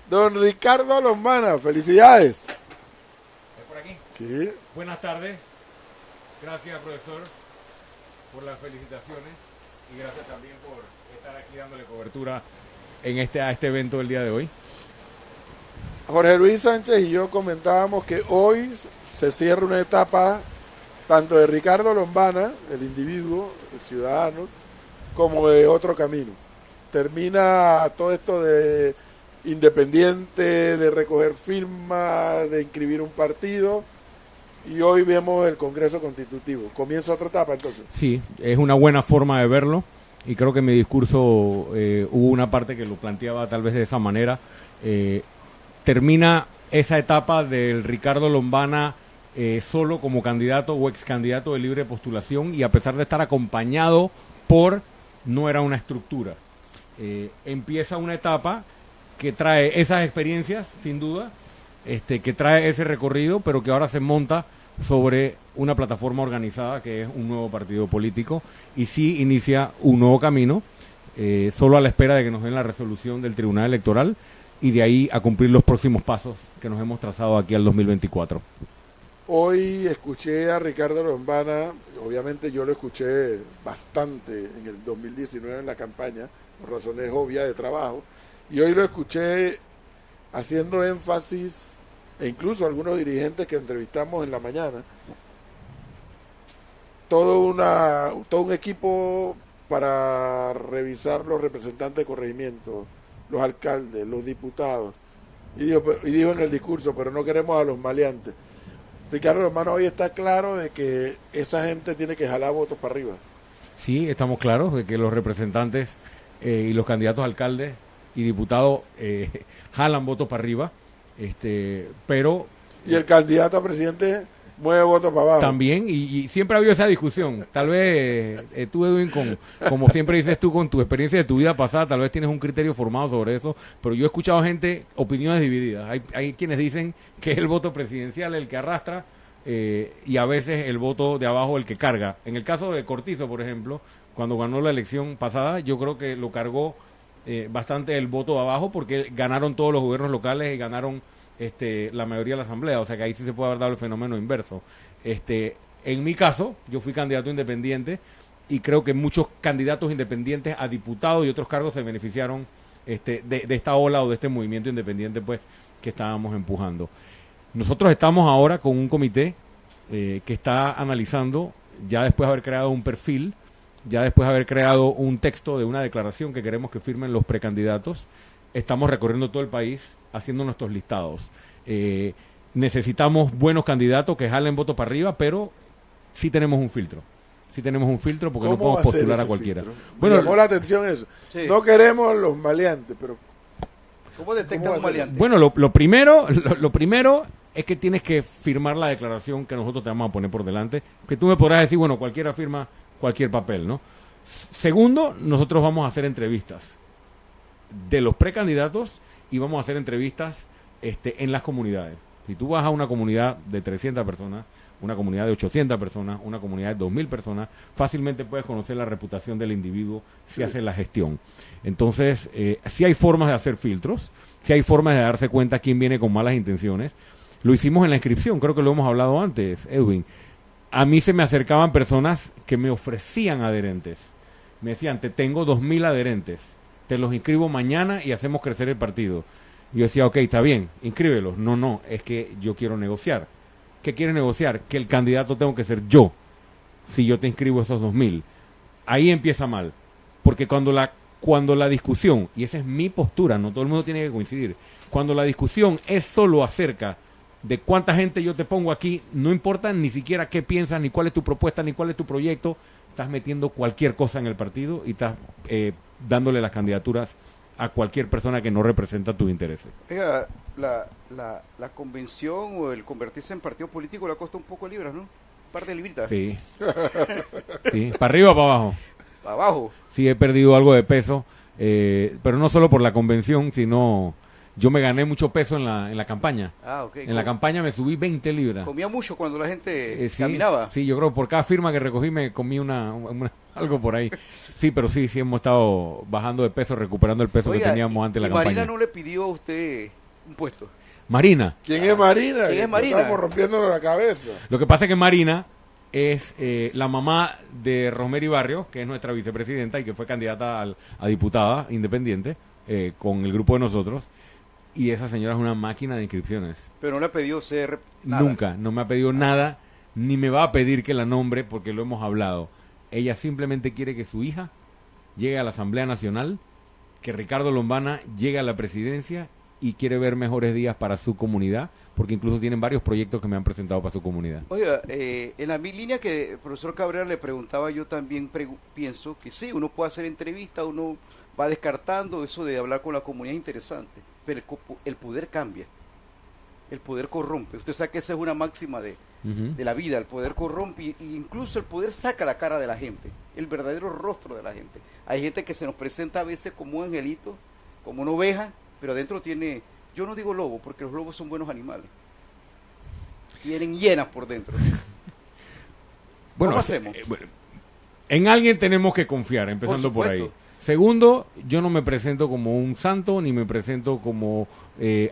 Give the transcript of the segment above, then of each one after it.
Don Ricardo Lombana, felicidades. ¿Es por aquí? Sí. Buenas tardes. Gracias, profesor, por las felicitaciones y gracias también por estar aquí dándole cobertura a este evento del día de hoy. Jorge Luis Sánchez y yo comentábamos que hoy se cierra una etapa tanto de Ricardo Lombana, el individuo, el ciudadano, como de Otro Camino. Termina todo esto de independiente, de recoger firmas, de inscribir un partido, y hoy vemos el Congreso Constitutivo. ¿Comienza otra etapa entonces? Sí, es una buena forma de verlo y creo que en mi discurso hubo una parte que lo planteaba tal vez de esa manera. Termina esa etapa del Ricardo Lombana solo como candidato o ex candidato de libre postulación, y a pesar de estar acompañado no era una estructura. Empieza una etapa que trae esas experiencias, sin duda, que trae ese recorrido, pero que ahora se monta sobre una plataforma organizada que es un nuevo partido político, y sí inicia un nuevo camino, solo a la espera de que nos den la resolución del Tribunal Electoral y de ahí a cumplir los próximos pasos que nos hemos trazado aquí al 2024. Hoy escuché a Ricardo Lombana, obviamente yo lo escuché bastante en el 2019 en la campaña, por razones obvias de trabajo, y hoy lo escuché haciendo énfasis, e incluso algunos dirigentes que entrevistamos en la mañana, todo un equipo para revisar los representantes de corregimiento, los alcaldes, los diputados, y dijo en el discurso, pero no queremos a los maleantes. Ricardo Lombana hoy está claro de que esa gente tiene que jalar votos para arriba. Sí, estamos claros de que los representantes y los candidatos a alcaldes y diputados jalan votos para arriba, pero... Y el candidato a presidente mueve votos para abajo. También, y siempre ha habido esa discusión. Tal vez tú, Edwin, como siempre dices tú, con tu experiencia de tu vida pasada, tal vez tienes un criterio formado sobre eso, pero yo he escuchado opiniones divididas. Hay quienes dicen que es el voto presidencial el que arrastra y a veces el voto de abajo el que carga. En el caso de Cortizo, por ejemplo, cuando ganó la elección pasada, yo creo que lo cargó bastante el voto de abajo, porque ganaron todos los gobiernos locales y ganaron la mayoría de la asamblea, o sea que ahí sí se puede haber dado el fenómeno inverso. En mi caso, yo fui candidato independiente y creo que muchos candidatos independientes a diputados y otros cargos se beneficiaron de esta ola o de este movimiento independiente pues que estábamos empujando. Nosotros estamos ahora con un comité que está analizando, ya después de haber creado un perfil, ya después de haber creado un texto de una declaración que queremos que firmen los precandidatos. Estamos recorriendo todo el país haciendo nuestros listados. Necesitamos buenos candidatos que jalen votos para arriba, pero sí tenemos un filtro. Sí tenemos un filtro porque no podemos postular a cualquiera. Bueno, me llamó la atención eso. Sí. No queremos los maleantes, pero ¿cómo detectas un maleante? Bueno, lo primero es que tienes que firmar la declaración que nosotros te vamos a poner por delante. Que tú me podrás decir, bueno, cualquiera firma cualquier papel, ¿no? Segundo, nosotros vamos a hacer entrevistas de los precandidatos y vamos a hacer entrevistas en las comunidades. Si tú vas a una comunidad de 300 personas, una comunidad de 800 personas, una comunidad de 2000 personas, fácilmente puedes conocer la reputación del individuo si haces la gestión. Entonces, sí hay formas de hacer filtros, sí hay formas de darse cuenta quién viene con malas intenciones. Lo hicimos en la inscripción, creo que lo hemos hablado antes, Edwin. A mí se me acercaban personas que me ofrecían adherentes. Me decían, te tengo 2000 adherentes, te los inscribo mañana y hacemos crecer el partido. Y yo decía, ok, está bien, inscríbelos. No, es que yo quiero negociar. ¿Qué quieres negociar? Que el candidato tengo que ser yo, si yo te inscribo esos 2000. Ahí empieza mal, porque cuando la discusión, y esa es mi postura, no todo el mundo tiene que coincidir, cuando la discusión es solo acerca de cuánta gente yo te pongo aquí, no importa ni siquiera qué piensas, ni cuál es tu propuesta, ni cuál es tu proyecto, estás metiendo cualquier cosa en el partido y estás dándole las candidaturas a cualquier persona que no representa tus intereses. Oiga, la convención o el convertirse en partido político le ha costado un poco de libras, ¿no? Un par de libritas. Sí. Sí, para arriba o para abajo. Para abajo. Sí, he perdido algo de peso, pero no solo por la convención, sino yo me gané mucho peso en la campaña. Ah, ok. En la campaña me subí 20 libras. Comía mucho cuando la gente caminaba. Sí, yo creo que por cada firma que recogí me comí una Algo por ahí. Sí, pero sí hemos estado bajando de peso, recuperando el peso Oiga, que teníamos antes de la Marina campaña. no le pidió a usted un puesto. Marina. ¿Quién es Marina? ¿Quién es Marina? Estamos rompiendo la cabeza. Lo que pasa es que Marina es la mamá de Rosemary Barrios, que es nuestra vicepresidenta y que fue candidata a diputada independiente con el grupo de nosotros. Y esa señora es una máquina de inscripciones. Pero no le pidió ser nada. Nunca, no me ha pedido nada, ni me va a pedir que la nombre porque lo hemos hablado. Ella simplemente quiere que su hija llegue a la Asamblea Nacional, que Ricardo Lombana llegue a la presidencia y quiere ver mejores días para su comunidad, porque incluso tienen varios proyectos que me han presentado para su comunidad. Oiga, en la línea que el profesor Cabrera le preguntaba, yo también pienso que sí, uno puede hacer entrevistas, uno va descartando eso de hablar con la comunidad, es interesante, pero el poder cambia, el poder corrompe. Usted sabe que esa es una máxima de la vida, el poder corrompe e incluso el poder saca la cara de la gente, el verdadero rostro de la gente. Hay gente que se nos presenta a veces como un angelito, como una oveja, pero adentro tiene, yo no digo lobo, porque los lobos son buenos animales, tienen hienas por dentro. Bueno, ¿Cómo hacemos? En alguien tenemos que confiar, empezando por ahí. Segundo, yo no me presento como un santo, ni me presento como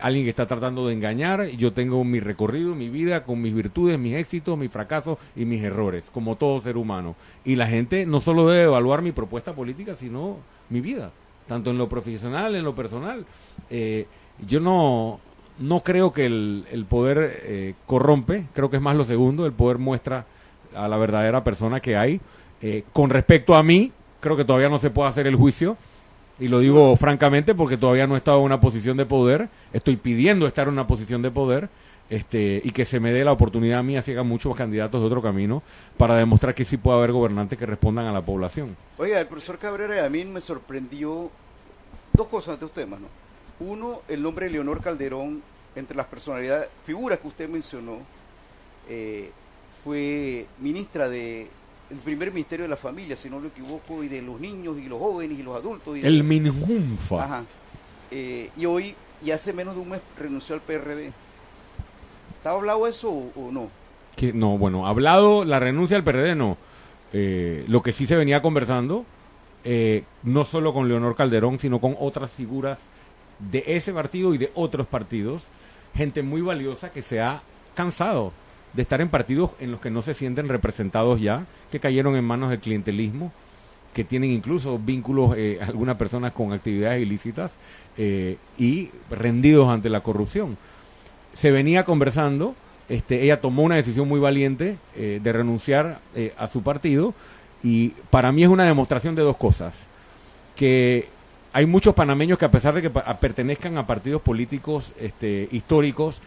alguien que está tratando de engañar. Yo tengo mi recorrido, mi vida, con mis virtudes, mis éxitos, mis fracasos y mis errores, como todo ser humano. Y la gente no solo debe evaluar mi propuesta política, sino mi vida, tanto en lo profesional, en lo personal. Yo no creo que el poder corrompe, creo que es más lo segundo, el poder muestra a la verdadera persona que hay. Con respecto a mí, creo que todavía no se puede hacer el juicio, y lo digo francamente porque todavía no he estado en una posición de poder, estoy pidiendo estar en una posición de poder, y que se me dé la oportunidad a mí, así que a muchos candidatos de otro camino, para demostrar que sí puede haber gobernantes que respondan a la población. Oiga, el profesor Cabrera, a mí me sorprendió dos cosas de usted, mano. Uno, el nombre de Leonor Calderón, entre las personalidades, figuras que usted mencionó, fue ministra de el primer ministerio de la familia, si no me equivoco, y de los niños y los jóvenes y los adultos. El Minjunfa. Ajá. Y hoy, y hace menos de un mes, renunció al PRD. ¿Está hablado eso o no? Que, no, bueno, hablado la renuncia al PRD, no. Lo que sí se venía conversando, no solo con Leonor Calderón, sino con otras figuras de ese partido y de otros partidos, gente muy valiosa que se ha cansado de estar en partidos en los que no se sienten representados ya, que cayeron en manos del clientelismo, que tienen incluso vínculos, algunas personas con actividades ilícitas, y rendidos ante la corrupción. Se venía conversando, ella tomó una decisión muy valiente de renunciar a su partido, y para mí es una demostración de dos cosas: que hay muchos panameños que, a pesar de que pertenezcan a partidos políticos históricos,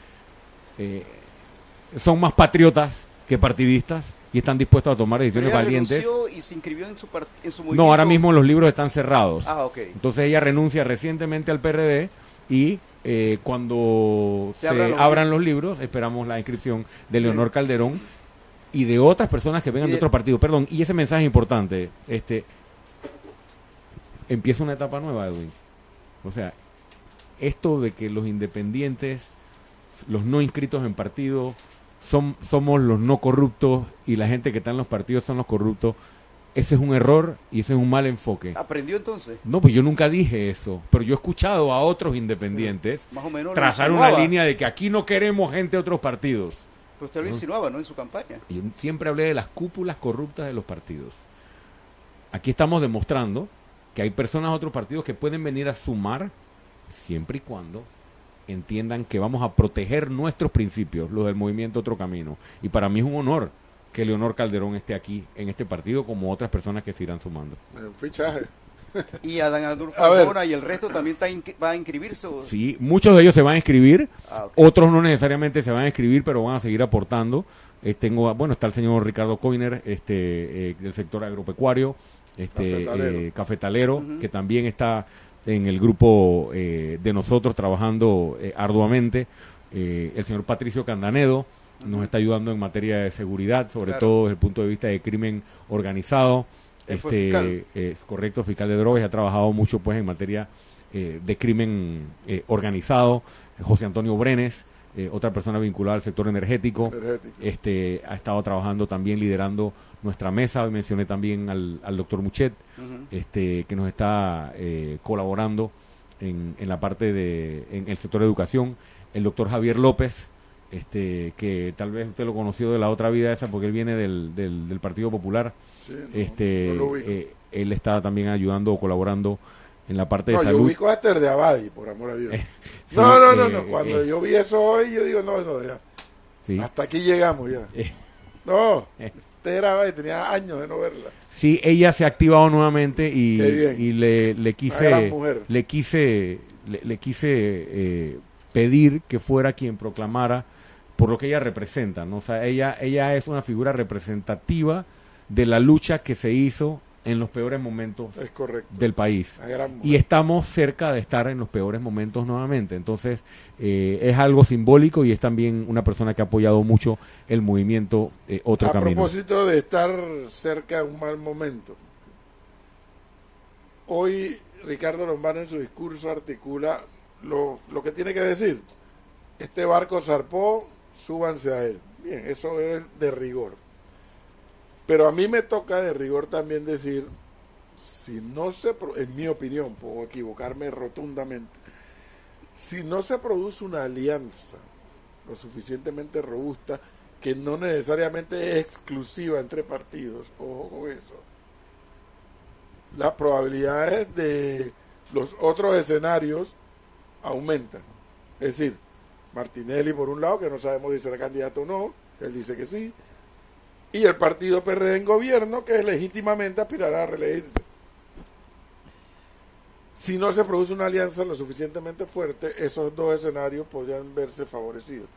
son más patriotas que partidistas y están dispuestos a tomar decisiones valientes. ¿Renunció y se inscribió en su movimiento? No, ahora mismo los libros están cerrados. Ah, ok. Entonces ella renuncia recientemente al PRD y cuando se abran los libros esperamos la inscripción de Leonor Calderón y de otras personas que vengan de otros partidos. Perdón, y ese mensaje importante, empieza una etapa nueva, Edwin. O sea, esto de que los independientes, los no inscritos en partido, somos los no corruptos y la gente que está en los partidos son los corruptos, ese es un error y ese es un mal enfoque. ¿Aprendió entonces? No, pues yo nunca dije eso, pero yo he escuchado a otros independientes más o menos trazar una línea de que aquí no queremos gente de otros partidos. Pero usted lo insinuaba, ¿no?, en su campaña. Yo siempre hablé de las cúpulas corruptas de los partidos. Aquí estamos demostrando que hay personas de otros partidos que pueden venir a sumar siempre y cuando entiendan que vamos a proteger nuestros principios, los del movimiento Otro Camino. Y para mí es un honor que Leonor Calderón esté aquí en este partido, como otras personas que se irán sumando. Un fichaje. ¿Y Adán Adolfo Arbona y el resto también va a inscribirse? ¿O? Sí, muchos de ellos se van a inscribir, okay. Otros no necesariamente se van a inscribir, pero van a seguir aportando. Está el señor Ricardo Coiner, del sector agropecuario, cafetalero, que también está en el grupo de nosotros trabajando arduamente. El señor Patricio Candanedo nos está ayudando en materia de seguridad, sobre todo desde el punto de vista de crimen organizado. Correcto, fiscal de drogas, ha trabajado mucho pues en materia de crimen organizado. José Antonio Brenes, otra persona vinculada al sector energético. Ha estado trabajando también, liderando nuestra mesa. Hoy mencioné también al doctor Muchet, que nos está colaborando en la parte en el sector de educación. El doctor Javier López, que tal vez usted lo conoció de la otra vida esa, porque él viene del Partido Popular. Sí, no lo ubico. Él está también ayudando o colaborando en la parte de Yo salud. ubico a Esther de Abadi, por amor a Dios. Sí, No. Cuando yo vi eso hoy, yo digo, no, ya. Sí. Hasta aquí llegamos ya. No, Esther Abadi, tenía años de no verla. Sí, ella se ha activado nuevamente Qué bien. y le Una quise gran mujer. le quise pedir que fuera quien proclamara por lo que ella representa, ¿no? O sea, ella es una figura representativa de la lucha que se hizo en los peores momentos Es correcto. del país. Una gran mujer. Y estamos cerca de estar en los peores momentos nuevamente. Entonces, es algo simbólico y es también una persona que ha apoyado mucho el movimiento Otro A Camino. propósito de estar cerca de un mal momento, hoy Ricardo Lombana en su discurso articula lo que tiene que decir. Este barco zarpó, súbanse a él. Bien, eso es de rigor. Pero a mí me toca de rigor también decir, si no se, en mi opinión, puedo equivocarme rotundamente, si no se produce una alianza lo suficientemente robusta, que no necesariamente es exclusiva entre partidos, ojo con eso, las probabilidades de los otros escenarios aumentan. Es decir, Martinelli por un lado, que no sabemos si será candidato o no, él dice que sí, y el partido PRD en gobierno, que legítimamente aspirará a reelegirse. Si no se produce una alianza lo suficientemente fuerte, esos dos escenarios podrían verse favorecidos.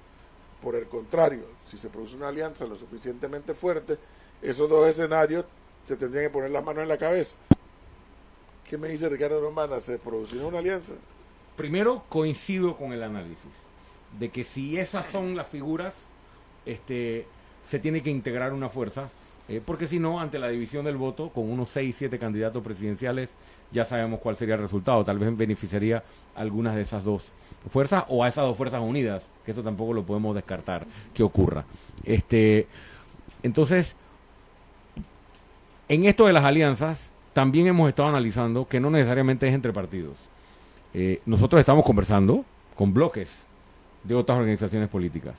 Por el contrario, si se produce una alianza lo suficientemente fuerte, esos dos escenarios se tendrían que poner las manos en la cabeza. ¿Qué me dice Ricardo Lombana? ¿Se produciría una alianza? Primero, coincido con el análisis de que si esas son las figuras, se tiene que integrar una fuerza, porque si no, ante la división del voto, con unos 6, 7 candidatos presidenciales, ya sabemos cuál sería el resultado. Tal vez beneficiaría a algunas de esas dos fuerzas o a esas dos fuerzas unidas, que eso tampoco lo podemos descartar que ocurra. Entonces, en esto de las alianzas, también hemos estado analizando que no necesariamente es entre partidos. Nosotros estamos conversando con bloques de otras organizaciones políticas.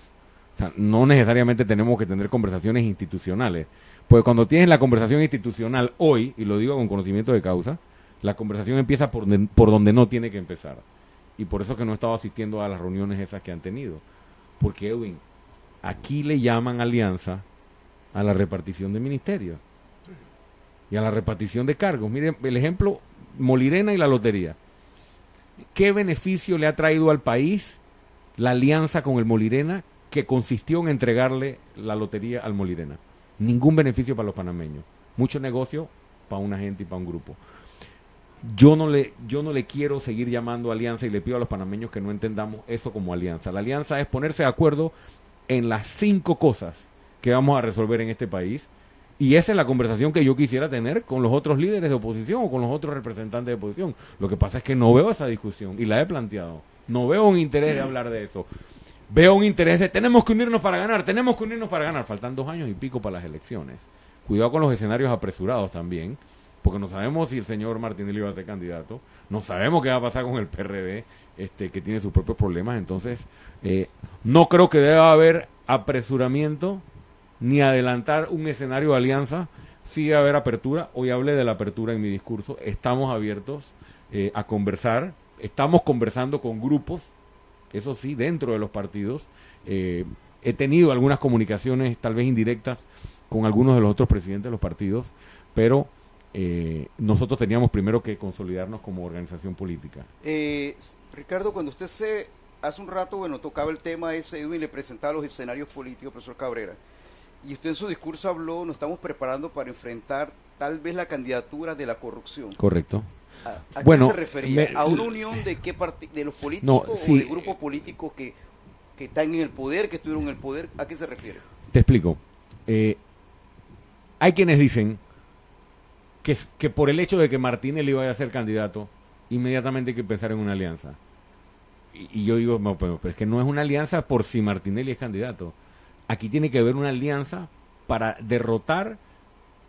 O sea, no necesariamente tenemos que tener conversaciones institucionales. Porque cuando tienes la conversación institucional hoy, y lo digo con conocimiento de causa, la conversación empieza por donde no tiene que empezar. Y por eso que no he estado asistiendo a las reuniones esas que han tenido. Porque, Edwin, aquí le llaman alianza a la repartición de ministerios y a la repartición de cargos. Miren, el ejemplo, Molirena y la lotería. ¿Qué beneficio le ha traído al país la alianza con el Molirena, que consistió en entregarle la lotería al Molirena? Ningún beneficio para los panameños. Mucho negocio para una gente y para un grupo. Yo no le quiero seguir llamando alianza y le pido a los panameños que no entendamos eso como alianza. La alianza es ponerse de acuerdo en las 5 cosas que vamos a resolver en este país. Y esa es la conversación que yo quisiera tener con los otros líderes de oposición o con los otros representantes de oposición. Lo que pasa es que no veo esa discusión y la he planteado. No veo un interés de hablar de eso. Veo un interés de tenemos que unirnos para ganar. Faltan 2 años y pico para las elecciones. Cuidado con los escenarios apresurados también, porque no sabemos si el señor Martinelli va a ser candidato. No sabemos qué va a pasar con el PRD, que tiene sus propios problemas. Entonces, no creo que deba haber apresuramiento ni adelantar un escenario de alianza. Sí debe haber apertura. Hoy hablé de la apertura en mi discurso. Estamos abiertos a conversar. Estamos conversando con grupos, eso sí, dentro de los partidos. He tenido algunas comunicaciones, tal vez indirectas, con algunos de los otros presidentes de los partidos, pero nosotros teníamos primero que consolidarnos como organización política. Ricardo, cuando usted hace un rato, tocaba el tema ese, Edwin le presentaba los escenarios políticos, profesor Cabrera, y usted en su discurso habló, nos estamos preparando para enfrentar tal vez la candidatura de la corrupción. Correcto. ¿A qué se refería? ¿A una unión de qué de los políticos o de grupos políticos que están en el poder, que estuvieron en el poder? ¿A qué se refiere? Te explico. Hay quienes dicen que por el hecho de que Martinelli vaya a ser candidato, inmediatamente hay que pensar en una alianza. y yo digo, no, pero es que no es una alianza por si Martinelli es candidato. Aquí tiene que haber una alianza para derrotar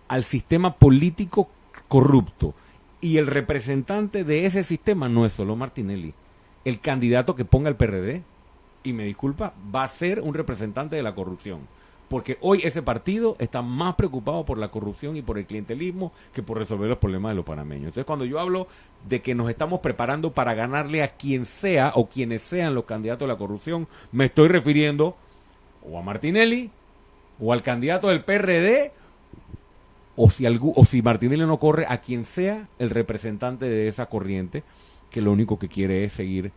al sistema político corrupto. Y el representante de ese sistema no es solo Martinelli. El candidato que ponga el PRD, y me disculpa, va a ser un representante de la corrupción. Porque hoy ese partido está más preocupado por la corrupción y por el clientelismo que por resolver los problemas de los panameños. Entonces, cuando yo hablo de que nos estamos preparando para ganarle a quien sea o quienes sean los candidatos a la corrupción, me estoy refiriendo o a Martinelli o al candidato del PRD o si Martinelli no corre, a quien sea el representante de esa corriente que lo único que quiere es seguir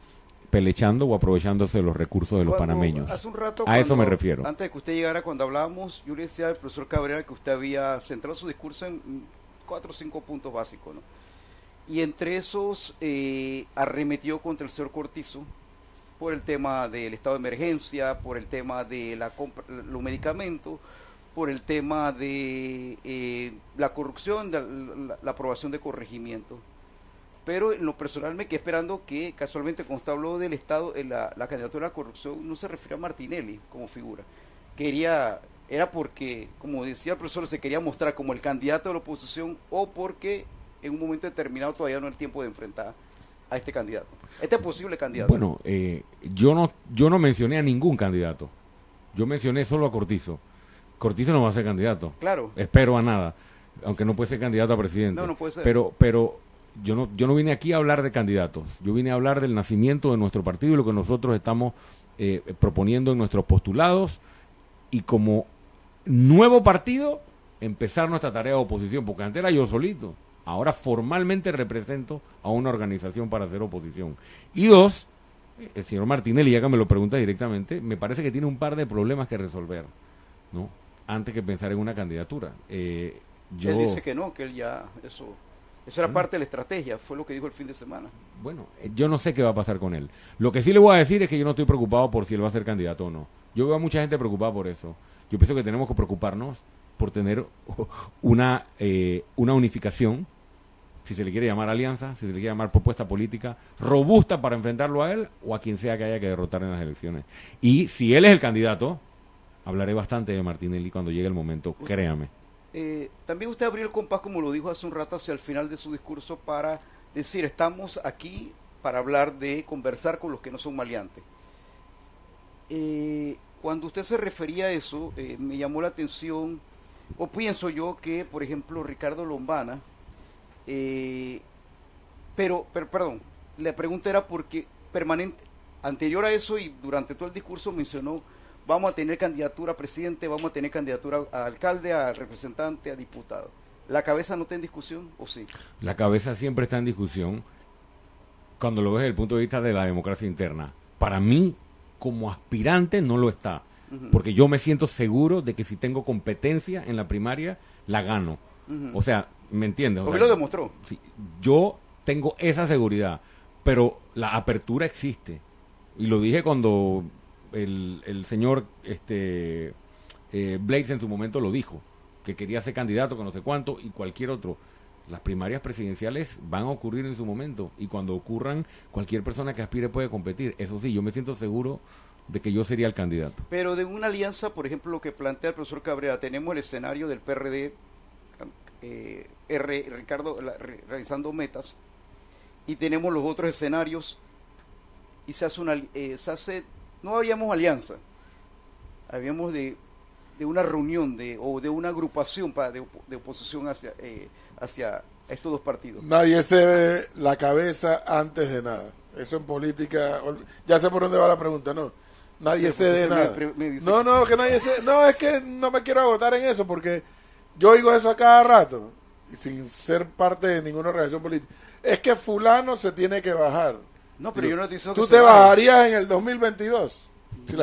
pelechando o aprovechándose de los recursos de los panameños. Hace un rato, a eso me refiero. Antes de que usted llegara, cuando hablábamos, yo le decía al profesor Cabrera que usted había centrado su discurso en 4 o 5 puntos básicos, ¿no? Y entre esos arremetió contra el señor Cortizo por el tema del estado de emergencia, por el tema de los medicamentos, por el tema de la corrupción, de la aprobación de corregimiento. Pero en lo personal me quedé esperando que, casualmente, cuando usted habló del Estado, la candidatura a la corrupción no se refiere a Martinelli como figura. Era porque, como decía el profesor, se quería mostrar como el candidato de la oposición o porque en un momento determinado todavía no es el tiempo de enfrentar a este candidato. Este posible candidato. Bueno, yo no mencioné a ningún candidato. Yo mencioné solo a Cortizo. Cortizo no va a ser candidato. Claro. Espero a nada. Aunque no puede ser candidato a presidente. No puede ser. Pero yo no vine aquí a hablar de candidatos. Yo vine a hablar del nacimiento de nuestro partido y lo que nosotros estamos proponiendo en nuestros postulados. Y como nuevo partido, empezar nuestra tarea de oposición. Porque antes era yo solito. Ahora formalmente represento a una organización para hacer oposición. Y dos, el señor Martinelli, ya que me lo pregunta directamente, me parece que tiene un par de problemas que resolver, ¿no? Antes que pensar en una candidatura. Él dice que no, que él ya, eso era parte de la estrategia, fue lo que dijo el fin de semana. Bueno, yo no sé qué va a pasar con él. Lo que sí le voy a decir es que yo no estoy preocupado por si él va a ser candidato o no. Yo veo a mucha gente preocupada por eso. Yo pienso que tenemos que preocuparnos por tener una unificación, si se le quiere llamar alianza, si se le quiere llamar propuesta política, robusta para enfrentarlo a él o a quien sea que haya que derrotar en las elecciones. Y si él es el candidato, hablaré bastante de Martinelli cuando llegue el momento, créame. También usted abrió el compás, como lo dijo hace un rato, hacia el final de su discurso para decir, estamos aquí para hablar de conversar con los que no son maleantes. Cuando usted se refería a eso, me llamó la atención, o pienso yo que, por ejemplo, Ricardo Lombana, perdón, la pregunta era porque anterior a eso y durante todo el discurso mencionó, vamos a tener candidatura a presidente, vamos a tener candidatura a alcalde, a representante, a diputado. ¿La cabeza no está en discusión o sí? La cabeza siempre está en discusión cuando lo ves desde el punto de vista de la democracia interna. Para mí, como aspirante, no lo está. Porque yo me siento seguro de que si tengo competencia en la primaria, la gano. O sea, ¿me entiendes? Porque lo demostró. Sí, yo tengo esa seguridad, pero la apertura existe. Y lo dije cuando el señor Blades en su momento lo dijo, que quería ser candidato, que no sé cuánto, y cualquier otro. Las primarias presidenciales van a ocurrir en su momento, y cuando ocurran, cualquier persona que aspire puede competir. Eso sí, yo me siento seguro de que yo sería el candidato. Pero de una alianza, por ejemplo, lo que plantea el profesor Cabrera, tenemos el escenario del PRD, Ricardo realizando metas, y tenemos los otros escenarios, y se hace no habíamos alianza, habíamos de una reunión o de una agrupación de oposición hacia estos dos partidos. Nadie se ve la cabeza antes de nada. Eso en política, ya sé por dónde va la pregunta, ¿no? Nadie se ve nada. No, que nadie se... No, es que no me quiero agotar en eso, porque yo oigo eso a cada rato, y sin ser parte de ninguna organización política. Es que fulano se tiene que bajar. No, pero yo no te digo que ¿tú te bajarías en el 2022? Si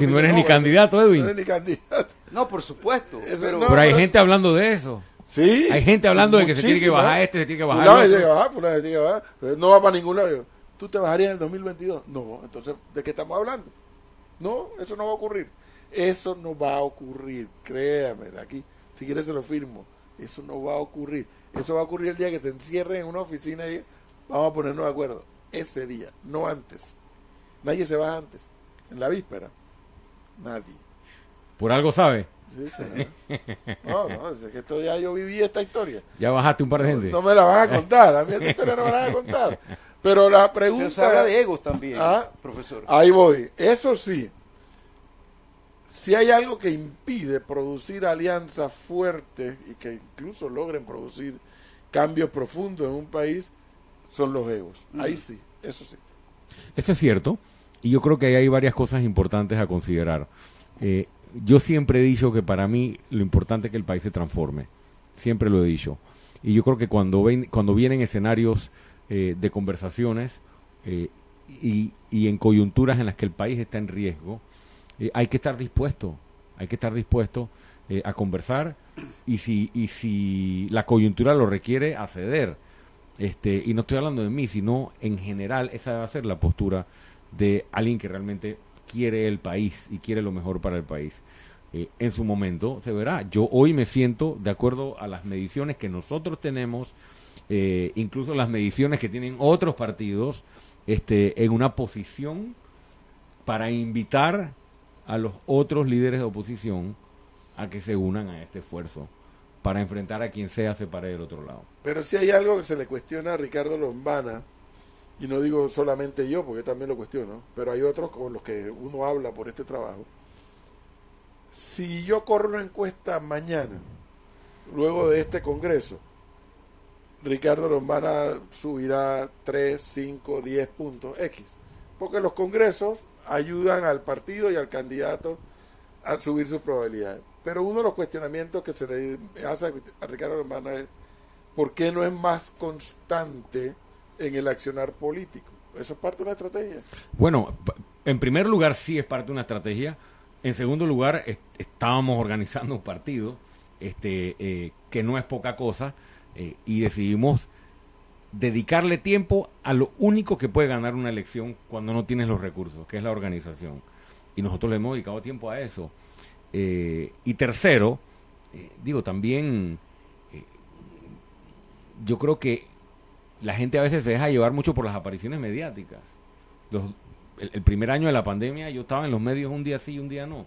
no eres ni candidato, Edwin. No eres ni candidato. No, por supuesto. Pero hay gente hablando de eso. Sí. Hay gente hablando de que se tiene que bajar se tiene que bajar fulano se tiene que bajar, fulano se tiene que bajar. No va para ningún lado. ¿Tú te bajarías en el 2022? No, entonces, ¿de qué estamos hablando? No, eso no va a ocurrir. Eso no va a ocurrir, créame, aquí, si quieres se lo firmo. Eso no va a ocurrir. Eso va a ocurrir el día que se encierren en una oficina y vamos a ponernos de acuerdo. Ese día, no antes. Nadie se baja antes, en la víspera. Nadie. ¿Por algo sabe? Sí, sí. No, es que esto ya yo viví esta historia. Ya bajaste un par de gente. No me la van a contar, a mí esta historia no me la van a contar. Pero la pregunta... Pero se habla de egos también, profesor. Ahí voy. Eso sí, si hay algo que impide producir alianzas fuertes y que incluso logren producir cambios profundos en un país, son los egos. Ahí sí, eso sí. Eso es cierto, y yo creo que ahí hay varias cosas importantes a considerar. Yo siempre he dicho que para mí lo importante es que el país se transforme. Siempre lo he dicho. Y yo creo que cuando vienen escenarios de conversaciones y en coyunturas en las que el país está en riesgo, hay que estar dispuesto a conversar y si la coyuntura lo requiere, a ceder. Y no estoy hablando de mí, sino en general esa debe ser la postura de alguien que realmente quiere el país y quiere lo mejor para el país. En su momento se verá. Yo hoy me siento de acuerdo a las mediciones que nosotros tenemos, incluso las mediciones que tienen otros partidos, en una posición para invitar a los otros líderes de oposición a que se unan a este esfuerzo para enfrentar a quien sea se pare del otro lado. Pero si hay algo que se le cuestiona a Ricardo Lombana, y no digo solamente yo, porque también lo cuestiono, pero hay otros con los que uno habla por este trabajo. Si yo corro una encuesta mañana, luego de este congreso, Ricardo Lombana subirá 3, 5, 10 puntos X, porque los congresos ayudan al partido y al candidato a subir sus probabilidades. Pero uno de los cuestionamientos que se le hace a Ricardo Lombana es ¿por qué no es más constante en el accionar político? ¿Eso es parte de una estrategia? Bueno, en primer lugar sí es parte de una estrategia. En segundo lugar, estábamos organizando un partido que no es poca cosa y decidimos dedicarle tiempo a lo único que puede ganar una elección cuando no tienes los recursos, que es la organización. Y nosotros le hemos dedicado tiempo a eso. Y tercero, también yo creo que la gente a veces se deja llevar mucho por las apariciones mediáticas. El primer año de la pandemia yo estaba en los medios un día sí y un día no.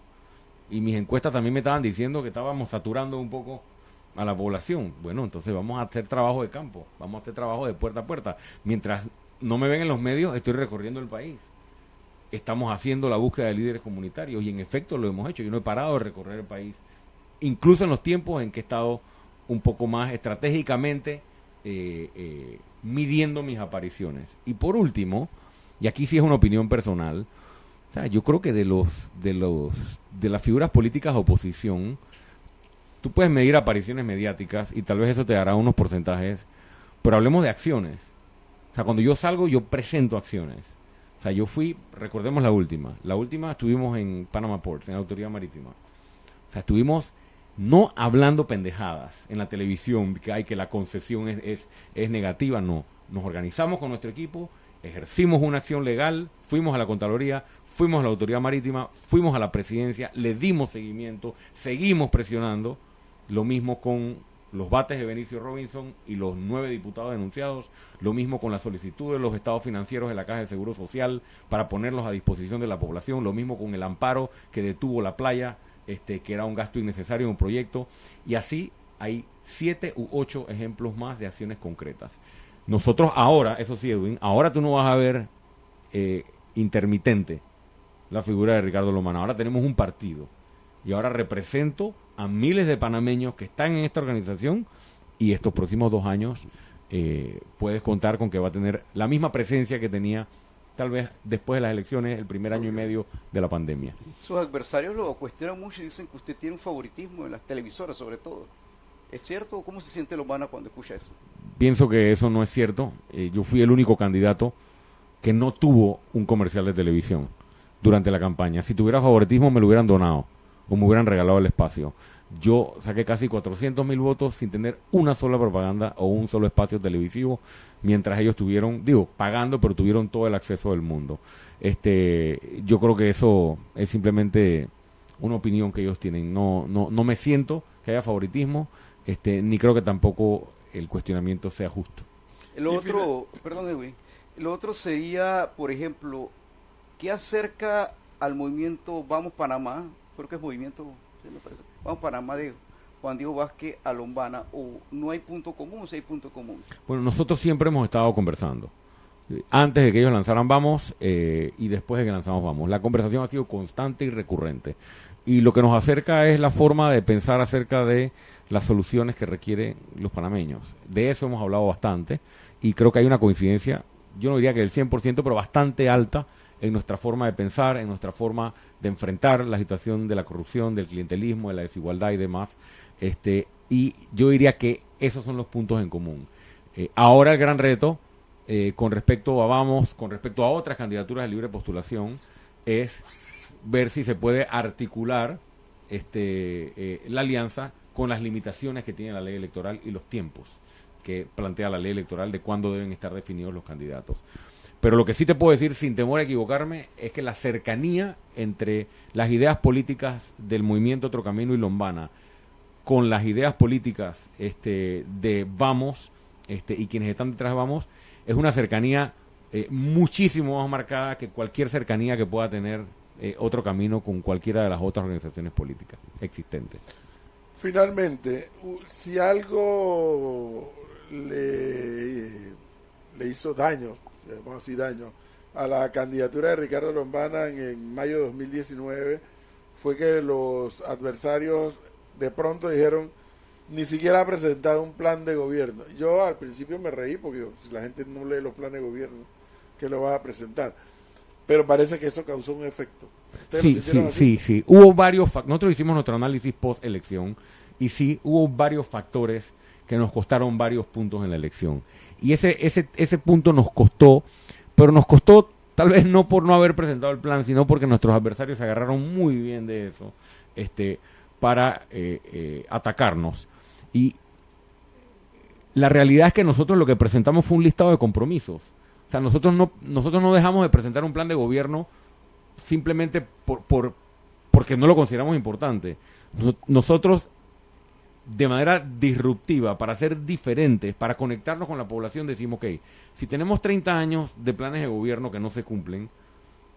Y mis encuestas también me estaban diciendo que estábamos saturando un poco a la población. Bueno, entonces vamos a hacer trabajo de campo, vamos a hacer trabajo de puerta a puerta. Mientras no me ven en los medios, estoy recorriendo el país. Estamos haciendo la búsqueda de líderes comunitarios y en efecto lo hemos hecho. Yo no he parado de recorrer el país, incluso en los tiempos en que he estado un poco más estratégicamente midiendo mis apariciones. Y por último, y aquí sí es una opinión personal, o sea, yo creo que de las figuras políticas de oposición, tú puedes medir apariciones mediáticas y tal vez eso te dará unos porcentajes, pero hablemos de acciones. O sea, cuando yo salgo, yo presento acciones. O sea, yo fui, recordemos la última estuvimos en Panama Ports, en la Autoridad Marítima. O sea, estuvimos no hablando pendejadas en la televisión, que la concesión es negativa, no. Nos organizamos con nuestro equipo, ejercimos una acción legal, fuimos a la Contraloría, fuimos a la Autoridad Marítima, fuimos a la Presidencia, le dimos seguimiento, seguimos presionando, lo mismo con los bates de Benicio Robinson y los 9 diputados denunciados, lo mismo con la solicitud de los estados financieros de la Caja de Seguro Social para ponerlos a disposición de la población, lo mismo con el amparo que detuvo la playa, que era un gasto innecesario en un proyecto, y así hay 7 u 8 ejemplos más de acciones concretas. Nosotros ahora, eso sí, Edwin, ahora tú no vas a ver intermitente la figura de Ricardo Lombana. Ahora tenemos un partido y ahora represento a miles de panameños que están en esta organización y estos próximos 2 años puedes contar con que va a tener la misma presencia que tenía tal vez después de las elecciones, el primer año y medio de la pandemia. Sus adversarios lo cuestionan mucho y dicen que usted tiene un favoritismo en las televisoras sobre todo. ¿Es cierto? ¿Cómo se siente Lombana cuando escucha eso? Pienso que eso no es cierto. Yo fui el único candidato que no tuvo un comercial de televisión durante la campaña. Si tuviera favoritismo me lo hubieran donado o me hubieran regalado el espacio. Yo saqué casi 400,000 votos sin tener una sola propaganda o un solo espacio televisivo, mientras ellos tuvieron, pagando, pero tuvieron todo el acceso del mundo. Yo creo que eso es simplemente una opinión que ellos tienen. No me siento que haya favoritismo, ni creo que tampoco el cuestionamiento sea justo. El otro, perdón, Edwin, el otro sería, por ejemplo, ¿Qué acerca al movimiento Vamos Panamá? Creo que es movimiento, sí, me parece, Vamos Panamá de Juan Diego Vázquez a Lombana, o no hay punto común o si hay punto común. Bueno, nosotros siempre hemos estado conversando. Antes de que ellos lanzaran Vamos y después de que lanzamos Vamos. La conversación ha sido constante y recurrente. Y lo que nos acerca es la forma de pensar acerca de las soluciones que requieren los panameños. De eso hemos hablado bastante y creo que hay una coincidencia, yo no diría que del 100%, pero bastante alta en nuestra forma de pensar, en nuestra forma de enfrentar la situación de la corrupción, del clientelismo, de la desigualdad y demás. Y yo diría que esos son los puntos en común. Ahora el gran reto, con respecto a Vamos, con respecto a otras candidaturas de libre postulación, es ver si se puede articular la alianza con las limitaciones que tiene la ley electoral y los tiempos que plantea la ley electoral de cuándo deben estar definidos los candidatos. Pero lo que sí te puedo decir, sin temor a equivocarme, es que la cercanía entre las ideas políticas del movimiento Otro Camino y Lombana con las ideas políticas de Vamos y quienes están detrás de Vamos, es una cercanía muchísimo más marcada que cualquier cercanía que pueda tener Otro Camino con cualquiera de las otras organizaciones políticas existentes. Finalmente, si algo le hizo daño, digamos así, daño a la candidatura de Ricardo Lombana en mayo de 2019, fue que los adversarios de pronto dijeron: ni siquiera ha presentado un plan de gobierno. Yo al principio me reí porque si la gente no lee los planes de gobierno, ¿qué lo va a presentar? Pero parece que eso causó un efecto. Sí. Hubo varios nosotros hicimos nuestro análisis post elección y sí hubo varios factores que nos costaron varios puntos en la elección. Y ese punto nos costó, pero nos costó tal vez no por no haber presentado el plan, sino porque nuestros adversarios se agarraron muy bien de eso para atacarnos. Y la realidad es que nosotros lo que presentamos fue un listado de compromisos. O sea, nosotros no dejamos de presentar un plan de gobierno simplemente porque no lo consideramos importante. Nosotros, de manera disruptiva, para ser diferentes, para conectarnos con la población, decimos: ok, si tenemos 30 años de planes de gobierno que no se cumplen,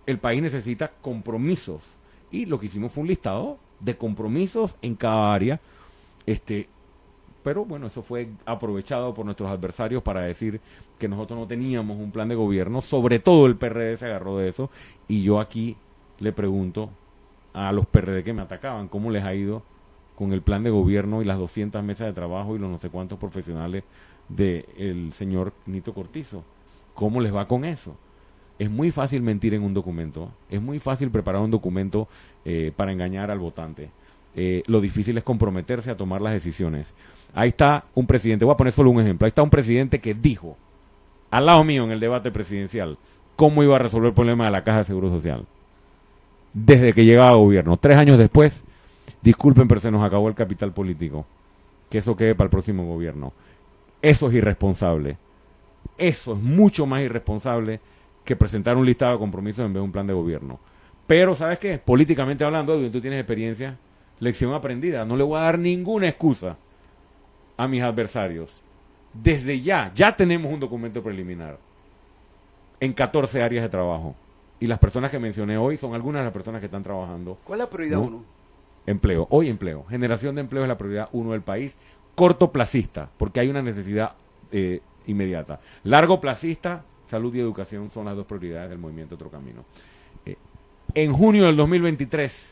el país necesita compromisos. Y lo que hicimos fue un listado de compromisos en cada área. Pero bueno, eso fue aprovechado por nuestros adversarios para decir que nosotros no teníamos un plan de gobierno. Sobre todo el PRD se agarró de eso. Y yo aquí le pregunto a los PRD que me atacaban, ¿cómo les ha ido con el plan de gobierno y las 200 mesas de trabajo y los no sé cuántos profesionales del señor Nito Cortizo? ¿Cómo les va con eso? Es muy fácil mentir en un documento. Es muy fácil preparar un documento para engañar al votante. Lo difícil es comprometerse a tomar las decisiones. Ahí está un presidente, voy a poner solo un ejemplo. Ahí está un presidente que dijo, al lado mío en el debate presidencial, cómo iba a resolver el problema de la Caja de Seguro Social. Desde que llegaba a gobierno. 3 años después, disculpen, pero se nos acabó el capital político. Que eso quede para el próximo gobierno. Eso es irresponsable. Eso es mucho más irresponsable que presentar un listado de compromisos en vez de un plan de gobierno. Pero, ¿sabes qué? Políticamente hablando, Edwin, tú tienes experiencia, lección aprendida. No le voy a dar ninguna excusa a mis adversarios. Desde ya tenemos un documento preliminar en 14 áreas de trabajo. Y las personas que mencioné hoy son algunas de las personas que están trabajando. ¿Cuál es la prioridad 1? Empleo. Hoy empleo. Generación de empleo es la prioridad 1 del país. Cortoplacista, porque hay una necesidad inmediata. Largoplacista, salud y educación son las 2 prioridades del movimiento Otro Camino. En junio del 2023,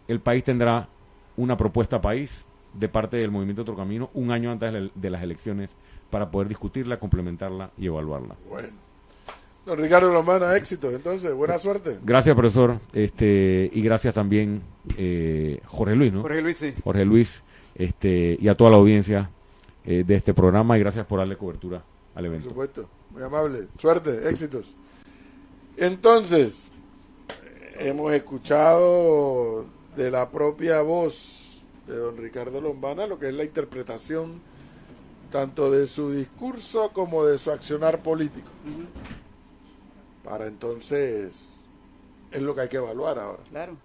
el país tendrá una propuesta país de parte del movimiento Otro Camino, un año antes de las elecciones, para poder discutirla, complementarla y evaluarla. Bueno. Don Ricardo Lombana, éxito, entonces, buena suerte. Gracias, profesor, y gracias también Jorge Luis, ¿no? Jorge Luis, sí. Jorge Luis, y a toda la audiencia de este programa, y gracias por darle cobertura al evento. Por supuesto, muy amable. Suerte, éxitos. Entonces, hemos escuchado de la propia voz de don Ricardo Lombana lo que es la interpretación tanto de su discurso como de su accionar político. Para entonces, es lo que hay que evaluar ahora. Claro.